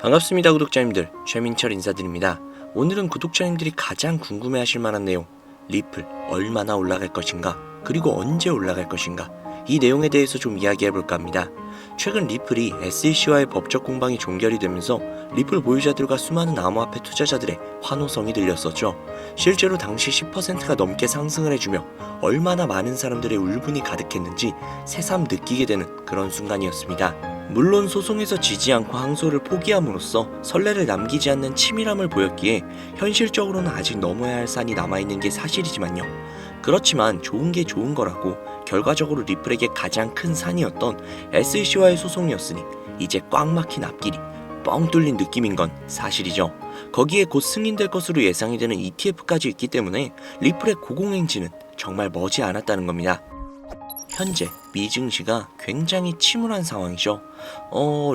반갑습니다. 구독자님들, 최민철 인사드립니다. 오늘은 구독자님들이 가장 궁금해하실 만한 내용, 리플 얼마나 올라갈 것인가, 그리고 언제 올라갈 것인가, 이 내용에 대해서 좀 이야기해볼까 합니다. 최근 리플이 SEC와의 법적 공방이 종결이 되면서 리플 보유자들과 수많은 암호화폐 투자자들의 환호성이 들렸었죠. 실제로 당시 10%가 넘게 상승을 해주며 얼마나 많은 사람들의 울분이 가득했는지 새삼 느끼게 되는 그런 순간이었습니다. 물론 소송에서 지지 않고 항소를 포기함으로써 선례를 남기지 않는 치밀함을 보였기에 현실적으로는 아직 넘어야 할 산이 남아있는 게 사실이지만요. 그렇지만 좋은 게 좋은 거라고 결과적으로 리플에게 가장 큰 산이었던 SEC와의 소송이었으니 이제 꽉 막힌 앞길이 뻥 뚫린 느낌인 건 사실이죠. 거기에 곧 승인될 것으로 예상이 되는 ETF까지 있기 때문에 리플의 고공행진은 정말 머지 않았다는 겁니다. 현재 미증시가 굉장히 침울한 상황이죠.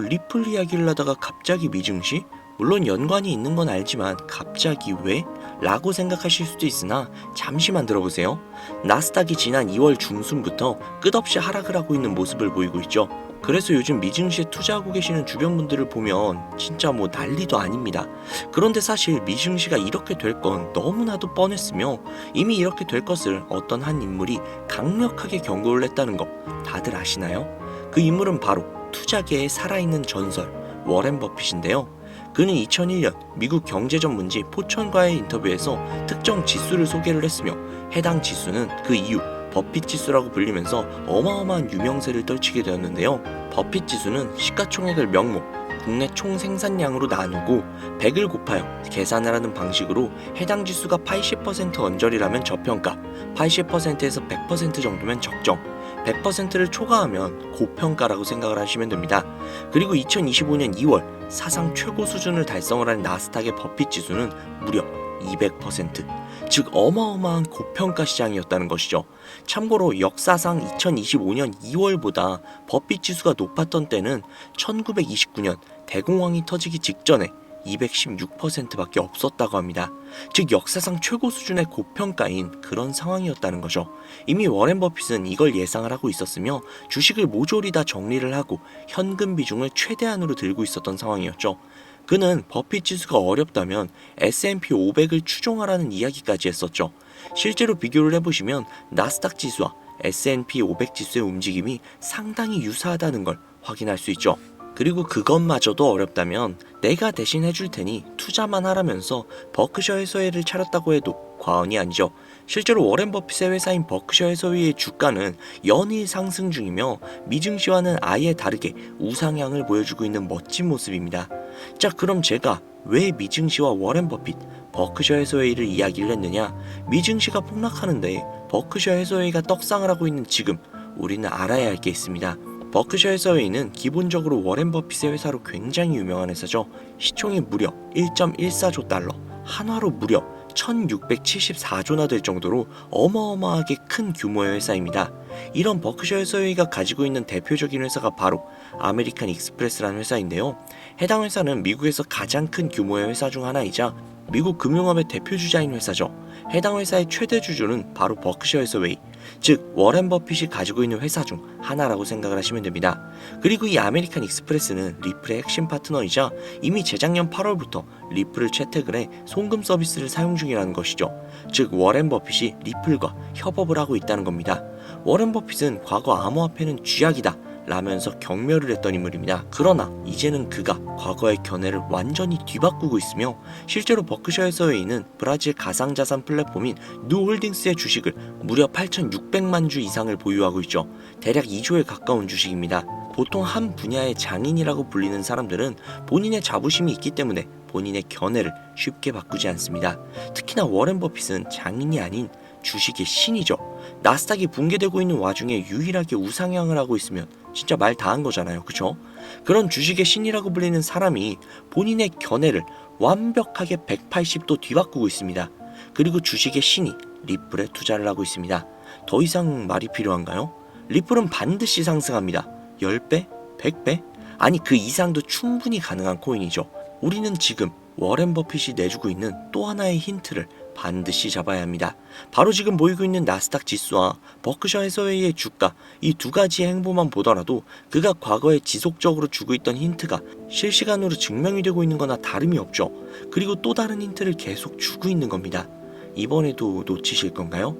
리플 이야기를 하다가 갑자기 미증시? 물론 연관이 있는 건 알지만 갑자기 왜? 라고 생각하실 수도 있으나 잠시만 들어보세요. 나스닥이 지난 2월 중순부터 끝없이 하락을 하고 있는 모습을 보이고 있죠. 그래서 요즘 미증시에 투자하고 계시는 주변 분들을 보면 진짜 뭐 난리도 아닙니다. 그런데 사실 미증시가 이렇게 될 건 너무나도 뻔했으며 이미 이렇게 될 것을 어떤 한 인물이 강력하게 경고를 했다는 거 다들 아시나요? 그 인물은 바로 투자계의 살아있는 전설 워렌 버핏인데요. 그는 2001년 미국 경제전문지 포천과의 인터뷰에서 특정 지수를 소개를 했으며 해당 지수는 그 이후 버핏 지수라고 불리면서 어마어마한 유명세를 떨치게 되었는데요. 버핏 지수는 시가총액을 명목, 국내 총 생산량으로 나누고 100을 곱하여 계산을 하는 방식으로 해당 지수가 80% 언저리라면 저평가, 80%에서 100% 정도면 적정, 100%를 초과하면 고평가라고 생각을 하시면 됩니다. 그리고 2025년 2월 사상 최고 수준을 달성을 한 나스닥의 버핏 지수는 무려 200%, 즉 어마어마한 고평가 시장이었다는 것이죠. 참고로 역사상 2025년 2월보다 버핏 지수가 높았던 때는 1929년 대공황이 터지기 직전에 216%밖에 없었다고 합니다. 즉 역사상 최고 수준의 고평가인 그런 상황이었다는 거죠. 이미 워렌 버핏은 이걸 예상을 하고 있었으며 주식을 모조리 다 정리를 하고 현금 비중을 최대한으로 들고 있었던 상황이었죠. 그는 버핏 지수가 어렵다면 S&P 500을 추종하라는 이야기까지 했었죠. 실제로 비교를 해보시면 나스닥 지수와 S&P 500 지수의 움직임이 상당히 유사하다는 걸 확인할 수 있죠. 그리고 그것마저도 어렵다면 내가 대신 해줄 테니 투자만 하라면서 버크셔 해서웨이를 차렸다고 해도 과언이 아니죠. 실제로 워렌 버핏의 회사인 버크셔 해서웨이의 주가는 연일 상승 중이며 미증시와는 아예 다르게 우상향을 보여주고 있는 멋진 모습입니다. 자, 그럼 제가 왜 미증시와 워렌 버핏, 버크셔 해서웨이를 이야기를 했느냐? 미증시가 폭락하는데 버크셔 해서웨이가 떡상을 하고 있는 지금 우리는 알아야 할 게 있습니다. 버크셔 해서웨이는 기본적으로 워렌 버핏의 회사로 굉장히 유명한 회사죠. 시총이 무려 1.14조 달러, 한화로 무려 1674조나 될 정도로 어마어마하게 큰 규모의 회사입니다. 이런 버크셔 해서웨이가 가지고 있는 대표적인 회사가 바로 아메리칸 익스프레스라는 회사인데요. 해당 회사는 미국에서 가장 큰 규모의 회사 중 하나이자 미국 금융업의 대표주자인 회사죠. 해당 회사의 최대 주주는 바로 버크셔 해서웨이, 즉 워렌 버핏이 가지고 있는 회사 중 하나라고 생각을 하시면 됩니다. 그리고 이 아메리칸 익스프레스는 리플의 핵심 파트너이자 이미 재작년 8월부터 리플을 채택을 해 송금 서비스를 사용 중이라는 것이죠. 즉 워렌 버핏이 리플과 협업을 하고 있다는 겁니다. 워렌 버핏은 과거 암호화폐는 쥐약이다 라면서 경멸을 했던 인물입니다. 그러나 이제는 그가 과거의 견해를 완전히 뒤바꾸고 있으며 실제로 버크셔 해서웨이는 브라질 가상자산 플랫폼인 누홀딩스의 주식을 무려 8,600만 주 이상을 보유하고 있죠. 대략 2조에 가까운 주식입니다. 보통 한 분야의 장인이라고 불리는 사람들은 본인의 자부심이 있기 때문에 본인의 견해를 쉽게 바꾸지 않습니다. 특히나 워렌 버핏은 장인이 아닌 주식의 신이죠. 나스닥이 붕괴되고 있는 와중에 유일하게 우상향을 하고 있으면 진짜 말 다 한 거잖아요. 그쵸? 그런 주식의 신이라고 불리는 사람이 본인의 견해를 완벽하게 180도 뒤바꾸고 있습니다. 그리고 주식의 신이 리플에 투자를 하고 있습니다. 더 이상 말이 필요한가요? 리플은 반드시 상승합니다. 10배? 100배? 아니 그 이상도 충분히 가능한 코인이죠. 우리는 지금 워렌 버핏이 내주고 있는 또 하나의 힌트를 반드시 잡아야 합니다. 바로 지금 보이고 있는 나스닥 지수와 버크셔 해서웨이의 주가, 이 두 가지의 행보만 보더라도 그가 과거에 지속적으로 주고 있던 힌트가 실시간으로 증명이 되고 있는 거나 다름이 없죠. 그리고 또 다른 힌트를 계속 주고 있는 겁니다. 이번에도 놓치실 건가요?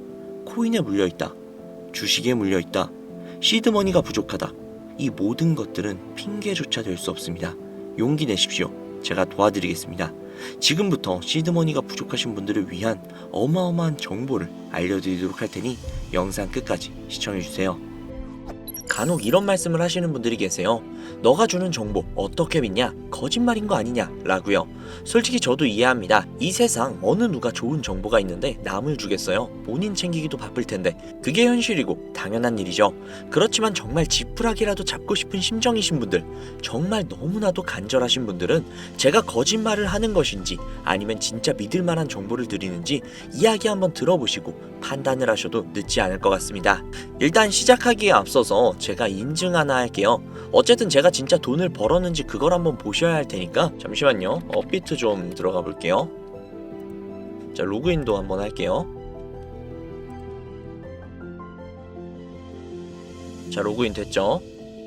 코인에 물려있다, 주식에 물려있다, 시드머니가 부족하다, 이 모든 것들은 핑계조차 될 수 없습니다. 용기 내십시오. 제가 도와드리겠습니다. 지금부터 시드머니가 부족하신 분들을 위한 어마어마한 정보를 알려드리도록 할 테니 영상 끝까지 시청해주세요. 간혹 이런 말씀을 하시는 분들이 계세요. 너가 주는 정보 어떻게 믿냐? 거짓말인 거 아니냐? 라고요. 솔직히 저도 이해합니다. 이 세상 어느 누가 좋은 정보가 있는데 남을 주겠어요? 본인 챙기기도 바쁠 텐데. 그게 현실이고 당연한 일이죠. 그렇지만 정말 지푸라기라도 잡고 싶은 심정이신 분들, 정말 너무나도 간절하신 분들은 제가 거짓말을 하는 것인지 아니면 진짜 믿을 만한 정보를 드리는지 이야기 한번 들어보시고 판단을 하셔도 늦지 않을 것 같습니다. 일단 시작하기에 앞서서 제가 인증 하나 할게요. 어쨌든 제가 진짜 돈을 벌었는지 그걸 한번 보셔야 할 테니까 잠시만요. 업비트 좀 들어가 볼게요. 자, 로그인도 한번 할게요. 자, 로그인 됐죠?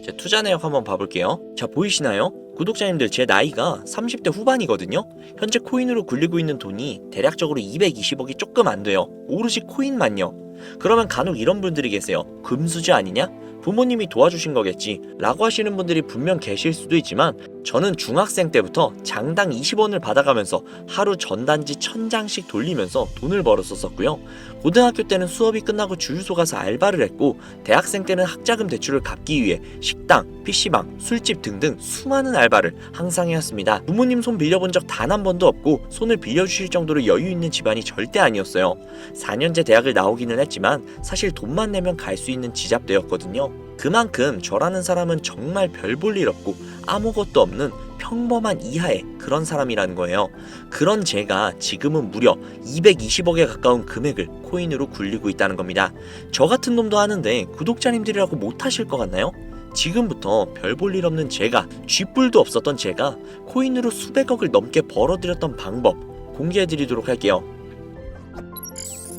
제 투자 내역 한번 봐볼게요. 자, 보이시나요? 구독자님들, 제 나이가 30대 후반이거든요. 현재 코인으로 굴리고 있는 돈이 대략적으로 220억이 조금 안 돼요. 오로지 코인만요. 그러면 간혹 이런 분들이 계세요. 금수저 아니냐? 부모님이 도와주신 거겠지 라고 하시는 분들이 분명 계실 수도 있지만, 저는 중학생 때부터 장당 20원을 받아가면서 하루 전단지 1000장씩 돌리면서 돈을 벌었었고요. 고등학교 때는 수업이 끝나고 주유소 가서 알바를 했고, 대학생 때는 학자금 대출을 갚기 위해 식당, PC방, 술집 등등 수많은 알바를 항상 해왔습니다. 부모님 손 빌려본 적 단 한 번도 없고 손을 빌려주실 정도로 여유 있는 집안이 절대 아니었어요. 4년제 대학을 나오기는 했지만 사실 돈만 내면 갈 수 있는 지잡대였거든요. 그만큼 저라는 사람은 정말 별 볼 일 없고 아무것도 없는 평범한 이하의 그런 사람이라는 거예요. 그런 제가 지금은 무려 220억에 가까운 금액을 코인으로 굴리고 있다는 겁니다. 저 같은 놈도 하는데 구독자님들이라고 못하실 것 같나요? 지금부터 별 볼 일 없는 제가, 쥐뿔도 없었던 제가 코인으로 수백억을 넘게 벌어들였던 방법 공개해드리도록 할게요.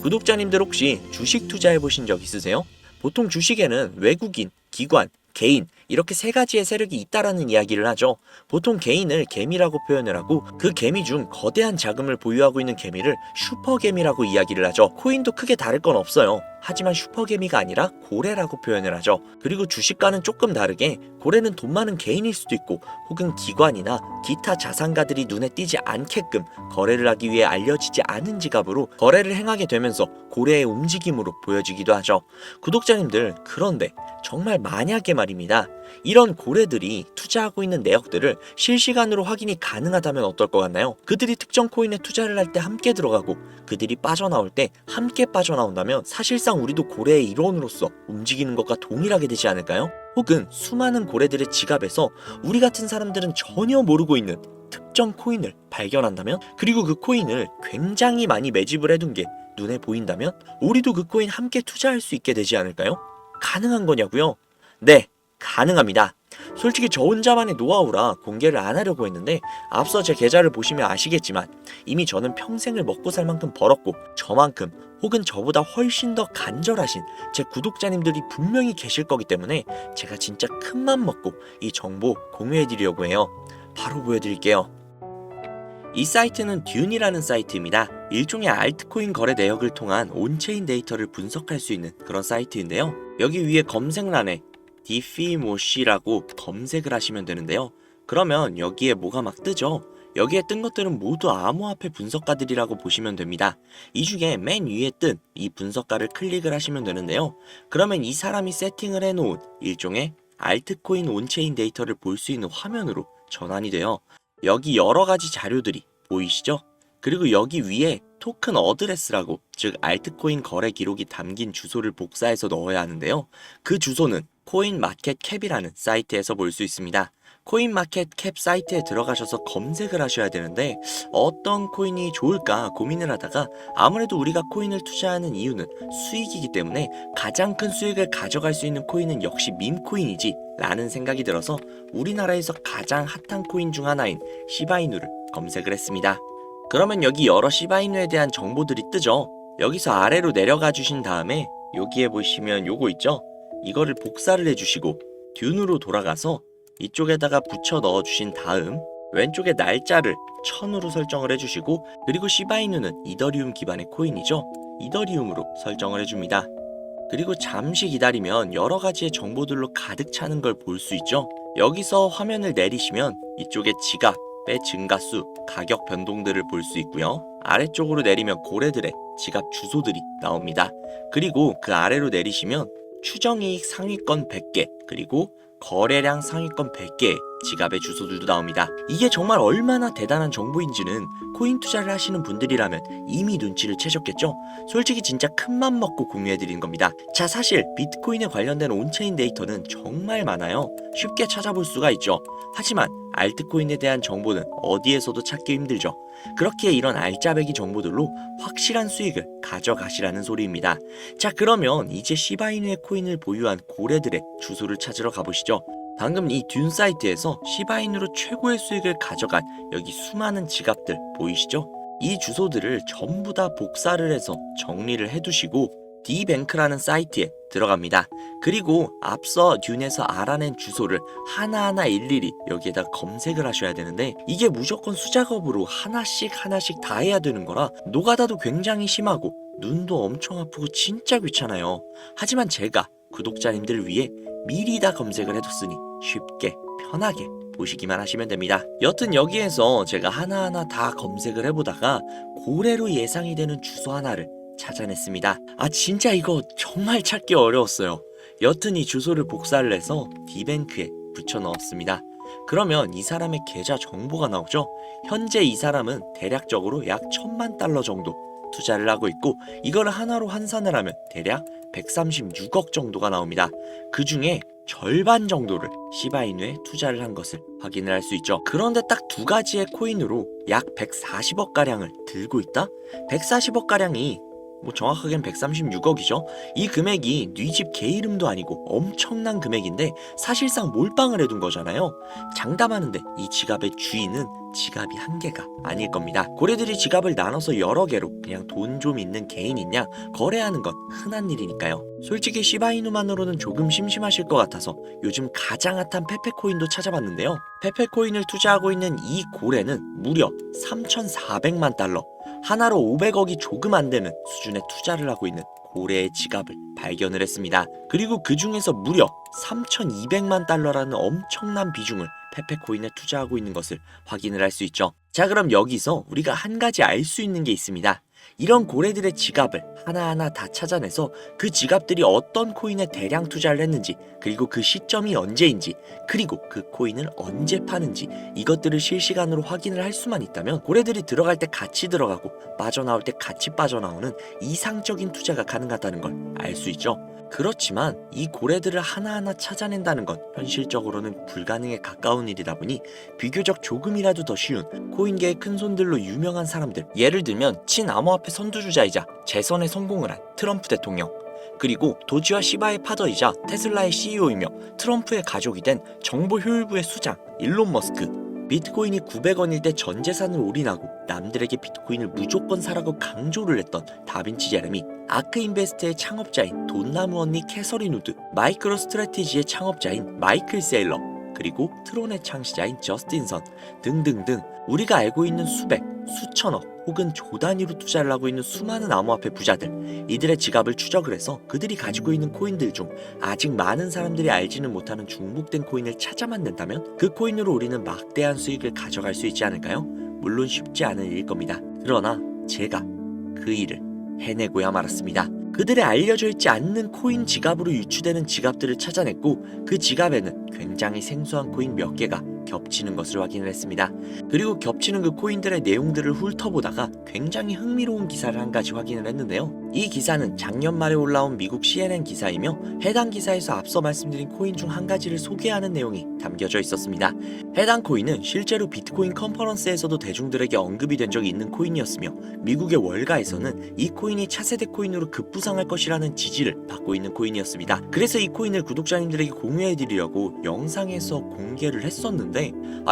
구독자님들 혹시 주식 투자해보신 적 있으세요? 보통 주식에는 외국인, 기관, 개인 이렇게 세 가지의 세력이 있다라는 이야기를 하죠. 보통 개인을 개미라고 표현을 하고 그 개미 중 거대한 자금을 보유하고 있는 개미를 슈퍼개미라고 이야기를 하죠. 코인도 크게 다를 건 없어요. 하지만 슈퍼개미가 아니라 고래라고 표현을 하죠. 그리고 주식과는 조금 다르게 고래는 돈 많은 개인일 수도 있고 혹은 기관이나 기타 자산가들이 눈에 띄지 않게끔 거래를 하기 위해 알려지지 않은 지갑으로 거래를 행하게 되면서 고래의 움직임으로 보여지기도 하죠. 구독자님들, 그런데 정말 만약에 말입니다. 이런 고래들이 투자하고 있는 내역들을 실시간으로 확인이 가능하다면 어떨 것 같나요? 그들이 특정 코인에 투자를 할 때 함께 들어가고 그들이 빠져나올 때 함께 빠져나온다면 사실상 우리도 고래의 일원으로서 움직이는 것과 동일하게 되지 않을까요? 혹은 수많은 고래들의 지갑에서 우리 같은 사람들은 전혀 모르고 있는 특정 코인을 발견한다면, 그리고 그 코인을 굉장히 많이 매집을 해둔 게 눈에 보인다면 우리도 그 코인 함께 투자할 수 있게 되지 않을까요? 가능한 거냐고요? 네, 가능합니다. 솔직히 저 혼자만의 노하우라 공개를 안 하려고 했는데 앞서 제 계좌를 보시면 아시겠지만 이미 저는 평생을 먹고 살 만큼 벌었고 저만큼 혹은 저보다 훨씬 더 간절하신 제 구독자님들이 분명히 계실 거기 때문에 제가 진짜 큰맘 먹고 이 정보 공유해드리려고 해요. 바로 보여드릴게요. 이 사이트는 듄이라는 사이트입니다. 일종의 알트코인 거래 내역을 통한 온체인 데이터를 분석할 수 있는 그런 사이트인데요. 여기 위에 검색란에 디피모시라고 검색을 하시면 되는데요. 그러면 여기에 뭐가 막 뜨죠? 여기에 뜬 것들은 모두 암호화폐 분석가들이라고 보시면 됩니다. 이 중에 맨 위에 뜬 이 분석가를 클릭을 하시면 되는데요. 그러면 이 사람이 세팅을 해놓은 일종의 알트코인 온체인 데이터를 볼 수 있는 화면으로 전환이 돼요. 여기 여러 가지 자료들이 보이시죠? 그리고 여기 위에 토큰 어드레스라고, 즉 알트코인 거래 기록이 담긴 주소를 복사해서 넣어야 하는데요. 그 주소는 코인마켓캡이라는 사이트에서 볼 수 있습니다. 코인마켓캡 사이트에 들어가셔서 검색을 하셔야 되는데 어떤 코인이 좋을까 고민을 하다가 아무래도 우리가 코인을 투자하는 이유는 수익이기 때문에 가장 큰 수익을 가져갈 수 있는 코인은 역시 밈코인이지 라는 생각이 들어서 우리나라에서 가장 핫한 코인 중 하나인 시바이누를 검색을 했습니다. 그러면 여기 여러 시바이누에 대한 정보들이 뜨죠. 여기서 아래로 내려가 주신 다음에 여기에 보시면 요거 있죠? 이거를 복사를 해주시고 듄으로 돌아가서 이쪽에다가 붙여 넣어 주신 다음 왼쪽에 날짜를 1000으로 설정을 해주시고, 그리고 시바이누는 이더리움 기반의 코인이죠. 이더리움으로 설정을 해줍니다. 그리고 잠시 기다리면 여러 가지의 정보들로 가득 차는 걸 볼 수 있죠. 여기서 화면을 내리시면 이쪽에 지갑의 증가수, 가격 변동들을 볼 수 있고요. 아래쪽으로 내리면 고래들의 지갑 주소들이 나옵니다. 그리고 그 아래로 내리시면 추정이익 상위권 100개, 그리고 거래량 상위권 100개의 지갑의 주소들도 나옵니다. 이게 정말 얼마나 대단한 정보인지는 코인 투자를 하시는 분들이라면 이미 눈치를 채셨겠죠? 솔직히 진짜 큰맘 먹고 공유해드린 겁니다. 자, 사실 비트코인에 관련된 온체인 데이터는 정말 많아요. 쉽게 찾아볼 수가 있죠. 하지만 알트코인에 대한 정보는 어디에서도 찾기 힘들죠. 그렇기에 이런 알짜배기 정보들로 확실한 수익을 가져가시라는 소리입니다. 자, 그러면 이제 시바이누의 코인을 보유한 고래들의 주소를 찾으러 가보시죠. 방금 이 듄 사이트에서 시바이누로 최고의 수익을 가져간 여기 수많은 지갑들 보이시죠? 이 주소들을 전부 다 복사를 해서 정리를 해두시고 D뱅크라는 사이트에 들어갑니다. 그리고 앞서 듄에서 알아낸 주소를 하나하나 일일이 여기에다 검색을 하셔야 되는데, 이게 무조건 수작업으로 하나씩 다 해야 되는 거라 노가다도 굉장히 심하고 눈도 엄청 아프고 진짜 귀찮아요. 하지만 제가 구독자님들 위해 미리 다 검색을 해뒀으니 쉽게 편하게 보시기만 하시면 됩니다. 여튼 여기에서 제가 하나하나 다 검색을 해보다가 고래로 예상이 되는 주소 하나를 찾아냈습니다. 아, 진짜 이거 정말 찾기 어려웠어요. 여튼 이 주소를 복사를 해서 D뱅크에 붙여 넣었습니다. 그러면 이 사람의 계좌 정보가 나오죠. 현재 이 사람은 대략적으로 약 1000만 달러 정도 투자를 하고 있고, 이거를 하나로 환산을 하면 대략 136억 정도가 나옵니다. 그 중에 절반 정도를 시바이누에 투자를 한 것을 확인을 할 수 있죠. 그런데 딱 두 가지의 코인으로 약 140억 가량을 들고 있다? 140억 가량이 정확하게는 136억이죠. 이 금액이 네 집 개 이름도 아니고 엄청난 금액인데 사실상 몰빵을 해둔 거잖아요. 장담하는데 이 지갑의 주인은 지갑이 한 개가 아닐 겁니다. 고래들이 지갑을 나눠서 여러 개로 그냥 돈 좀 있는 개인 있냐 거래하는 건 흔한 일이니까요. 솔직히 시바이누만으로는 조금 심심하실 것 같아서 요즘 가장 핫한 페페코인도 찾아봤는데요. 페페코인을 투자하고 있는 이 고래는 무려 3,400만 달러, 하나로 500억이 조금 안 되는 수준의 투자를 하고 있는 고래의 지갑을 발견을 했습니다. 그리고 그 중에서 무려 3,200만 달러라는 엄청난 비중을 페페코인에 투자하고 있는 것을 확인을 할 수 있죠. 자, 그럼 여기서 우리가 한 가지 알 수 있는 게 있습니다. 이런 고래들의 지갑을 하나하나 다 찾아내서 그 지갑들이 어떤 코인에 대량 투자를 했는지, 그리고 그 시점이 언제인지, 그리고 그 코인을 언제 파는지, 이것들을 실시간으로 확인을 할 수만 있다면 고래들이 들어갈 때 같이 들어가고 빠져나올 때 같이 빠져나오는 이상적인 투자가 가능하다는 걸 알 수 있죠. 그렇지만 이 고래들을 하나하나 찾아낸다는 건 현실적으로는 불가능에 가까운 일이다 보니 비교적 조금이라도 더 쉬운 코인계의 큰손들로 유명한 사람들, 예를 들면 친암호화폐 선두주자이자 재선에 성공을 한 트럼프 대통령, 그리고 도지와 시바의 파더이자 테슬라의 CEO이며 트럼프의 가족이 된 정보효율부의 수장 일론 머스크, 비트코인이 900원일 때 전 재산을 올인하고 남들에게 비트코인을 무조건 사라고 강조를 했던 다빈치 제레미, 아크인베스트의 창업자인 돈나무 언니 캐서린 우드, 마이크로 스트래티지의 창업자인 마이클 세일러, 그리고 트론의 창시자인 저스틴 선 등등등 우리가 알고 있는 수백, 수천억 혹은 조 단위로 투자를 하고 있는 수많은 암호화폐 부자들, 이들의 지갑을 추적을 해서 그들이 가지고 있는 코인들 중 아직 많은 사람들이 알지는 못하는 중복된 코인을 찾아만 낸다면 그 코인으로 우리는 막대한 수익을 가져갈 수 있지 않을까요? 물론 쉽지 않은 일일 겁니다. 그러나 제가 그 일을 해내고야 말았습니다. 그들의 알려져 있지 않는 코인 지갑으로 유추되는 지갑들을 찾아냈고, 그 지갑에는 굉장히 생소한 코인 몇 개가 겹치는 것을 확인을 했습니다. 그리고 겹치는 그 코인들의 내용들을 훑어보다가 굉장히 흥미로운 기사를 한 가지 확인을 했는데요. 이 기사는 작년 말에 올라온 미국 CNN 기사이며 해당 기사에서 앞서 말씀드린 코인 중 한 가지를 소개하는 내용이 담겨져 있었습니다. 해당 코인은 실제로 비트코인 컨퍼런스에서도 대중들에게 언급이 된 적이 있는 코인이었으며 미국의 월가에서는 이 코인이 차세대 코인으로 급부상할 것이라는 지지를 받고 있는 코인이었습니다. 그래서 이 코인을 구독자님들에게 공유해드리려고 영상에서 공개를 했었는데,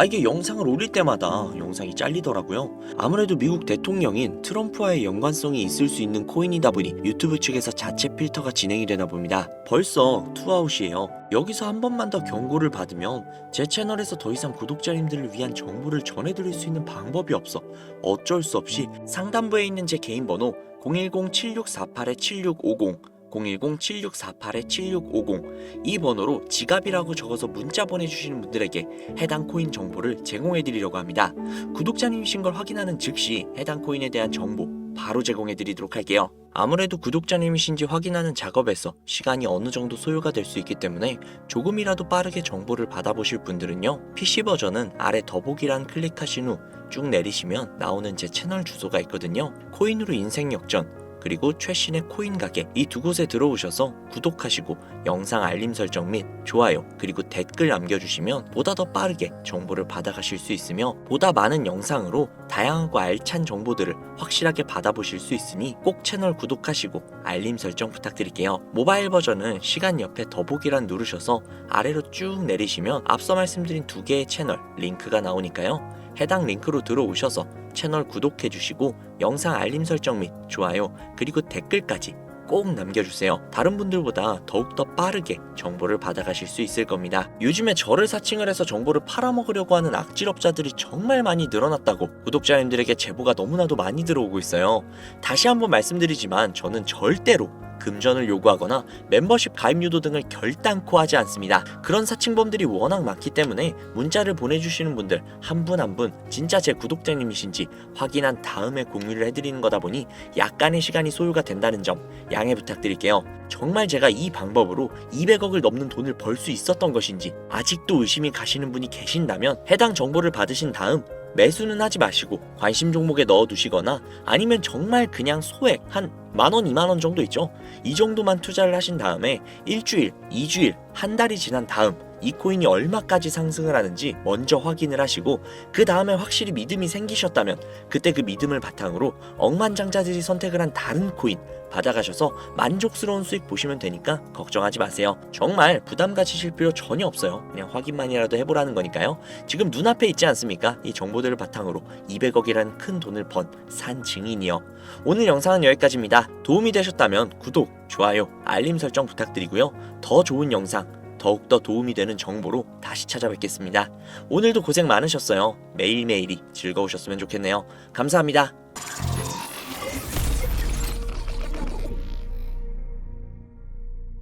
이게 영상을 올릴 때마다 때마다 영상이 잘리더라고요. 아무래도 미국 대통령인 트럼프와의 연관성이 있을 수 있는 코인이다 보니 유튜브 측에서 자체 필터가 진행이 되나 봅니다. 벌써 투아웃이에요. 여기서 한 번만 더 경고를 받으면 제 채널에서 더 이상 구독자님들을 위한 정보를 전해드릴 수 있는 방법이 없어 어쩔 수 없이 상단부에 있는 제 개인 번호 010-7648-7650 010-7648-7650 이 번호로 지갑이라고 적어서 문자 보내주시는 분들에게 해당 코인 정보를 제공해드리려고 합니다. 구독자님이신 걸 확인하는 즉시 해당 코인에 대한 정보 바로 제공해드리도록 할게요. 아무래도 구독자님이신지 확인하는 작업에서 시간이 어느 정도 소요가 될 수 있기 때문에 조금이라도 빠르게 정보를 받아보실 분들은요, PC 버전은 아래 더보기란 클릭하신 후 쭉 내리시면 나오는 제 채널 주소가 있거든요. 코인으로 인생 역전 그리고 최신의 코인 가게 이 두 곳에 들어오셔서 구독하시고 영상 알림 설정 및 좋아요 그리고 댓글 남겨주시면 보다 더 빠르게 정보를 받아가실 수 있으며 보다 많은 영상으로 다양하고 알찬 정보들을 확실하게 받아보실 수 있으니 꼭 채널 구독하시고 알림 설정 부탁드릴게요. 모바일 버전은 시간 옆에 더보기란 누르셔서 아래로 쭉 내리시면 앞서 말씀드린 두 개의 채널 링크가 나오니까요. 해당 링크로 들어오셔서 채널 구독해주시고 영상 알림 설정 및 좋아요 그리고 댓글까지 꼭 남겨주세요. 다른 분들보다 더욱더 빠르게 정보를 받아가실 수 있을 겁니다. 요즘에 저를 사칭을 해서 정보를 팔아먹으려고 하는 악질업자들이 정말 많이 늘어났다고 구독자님들에게 제보가 너무나도 많이 들어오고 있어요. 다시 한번 말씀드리지만 저는 절대로 금전을 요구하거나 멤버십 가입 유도 등을 결단코 하지 않습니다. 그런 사칭범들이 워낙 많기 때문에 문자를 보내주시는 분들 한 분 한 분 진짜 제 구독자님이신지 확인한 다음에 공유를 해드리는 거다 보니 약간의 시간이 소요가 된다는 점 양해 부탁드릴게요. 정말 제가 이 방법으로 200억을 넘는 돈을 벌 수 있었던 것인지 아직도 의심이 가시는 분이 계신다면 해당 정보를 받으신 다음 매수는 하지 마시고 관심 종목에 넣어두시거나 아니면 정말 그냥 소액 한 만원, 2만원 정도 있죠? 이 정도만 투자를 하신 다음에 일주일, 2주일, 한 달이 지난 다음 이 코인이 얼마까지 상승을 하는지 먼저 확인을 하시고 그 다음에 확실히 믿음이 생기셨다면 그때 그 믿음을 바탕으로 억만장자들이 선택을 한 다른 코인 받아가셔서 만족스러운 수익 보시면 되니까 걱정하지 마세요. 정말 부담 가지실 필요 전혀 없어요. 그냥 확인만이라도 해보라는 거니까요. 지금 눈앞에 있지 않습니까? 이 정보들을 바탕으로 200억이라는 큰 돈을 번 산 증인이요. 오늘 영상은 여기까지입니다. 도움이 되셨다면 구독, 좋아요, 알림 설정 부탁드리고요. 더 좋은 영상 더욱더 도움이 되는 정보로 다시 찾아뵙겠습니다. 오늘도 고생 많으셨어요. 매일매일이 즐거우셨으면 좋겠네요. 감사합니다.